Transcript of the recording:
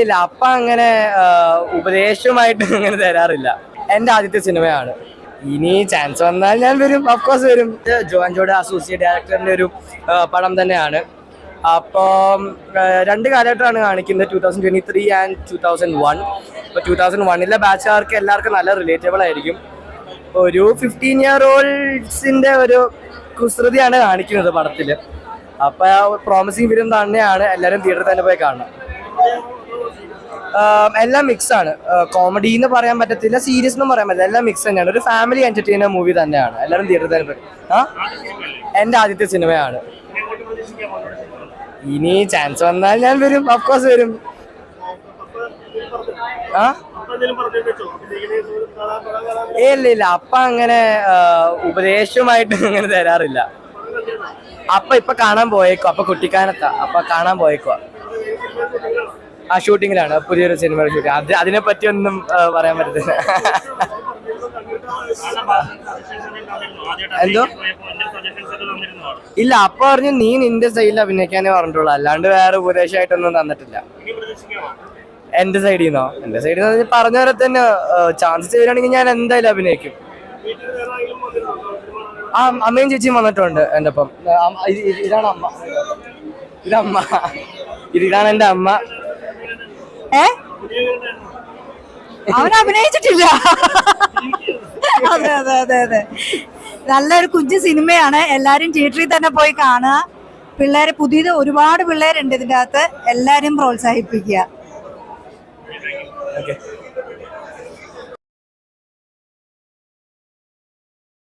ഇല്ല അപ്പ അങ്ങനെ ഉപദേശമായിട്ട് അങ്ങനെ തരാറില്ല. എന്റെ ആദ്യത്തെ സിനിമയാണ്. ഇനി ചാൻസ് വന്നാൽ ഞാൻ വരും, ഓഫ്കോഴ്സ് വരും. ജോൻ ജോയുടെ അസോസിയേറ്റ് ഡയറക്ടറിന്റെ ഒരു പടം തന്നെയാണ്. അപ്പം രണ്ട് കാലഘട്ടമാണ് കാണിക്കുന്നത്, 2023 ആൻഡ് 2001. ഇപ്പോൾ 2001 ബാച്ചുകാർക്ക് എല്ലാവർക്കും നല്ല റിലേറ്റബിൾ ആയിരിക്കും. ഒരു 15-year-oldsന്റെ ഒരു കുസൃതിയാണ് കാണിക്കുന്നത് പടത്തിൽ. അപ്പോൾ പ്രോമിസിങ് ഫിലിം തന്നെയാണ്, എല്ലാവരും തിയേറ്ററിൽ തന്നെ പോയി കാണണം. എല്ലാം മിക്സ് ആണ്. കോമഡി എന്ന് പറയാൻ പറ്റത്തില്ല, സീരിയസ് എന്നും പറയാൻ പറ്റില്ല, എല്ലാം മിക്സ് തന്നെയാണ്. ഒരു ഫാമിലി എന്റർടൈനർ മൂവി തന്നെയാണ്, എല്ലാവരും തിയേറ്ററിൽ തന്നെ പോയി. എന്റെ ആദ്യത്തെ സിനിമയാണ്. ഇനി ചാൻസ് വന്നാൽ ഞാൻ വരും, ഓഫ്കോഴ്സ് വരും. ഇല്ല അപ്പ അങ്ങനെ ഉപദേശമായിട്ട് അങ്ങനെ തരാറില്ല. ഇപ്പൊ കാണാൻ പോയേക്കോ, അപ്പൊ കുട്ടിക്കാനത്താ, അപ്പൊ കാണാൻ പോയേക്കോ. ആ ഷൂട്ടിങ്ങിലാണ്, പുതിയൊരു സിനിമയുടെ ഷൂട്ടിങ്. അതിനെ പറ്റിയൊന്നും പറയാൻ പറ്റത്തില്ല. എന്തോ ഇല്ല, അപ്പൊ പറഞ്ഞു നീ നിന്റെ സൈഡിൽ അഭിനയിക്കാനേ പറഞ്ഞിട്ടുള്ളൂ, അല്ലാണ്ട് വേറെ ഉപദേശമായിട്ടൊന്നും തന്നിട്ടില്ല. എന്റെ സൈഡിൽ നിന്നോ? എന്റെ സൈഡിൽ നിന്ന് പറഞ്ഞവരെ തന്നെ ചാൻസ് തരുവാണെങ്കിൽ ഞാൻ എന്തായാലും അഭിനയിക്കും. ആ അമ്മയും ചേച്ചിയും വന്നിട്ടുണ്ട് എൻ്റെ ഒപ്പം. ഇതാണ് അമ്മ, ഇതാണ് എന്റെ അമ്മ. അവൻ അഭിനയിച്ചിട്ടില്ല. അതെ അതെ അതെ അതെ, നല്ലൊരു കുഞ്ഞു സിനിമയാണ്, എല്ലാരും തിയേറ്ററിൽ തന്നെ പോയി കാണുക. പിള്ളേരെ പുതിയത് ഒരുപാട് പിള്ളേരുണ്ട് ഇതിൻ്റെ അകത്ത്, എല്ലാരും പ്രോത്സാഹിപ്പിക്കുക.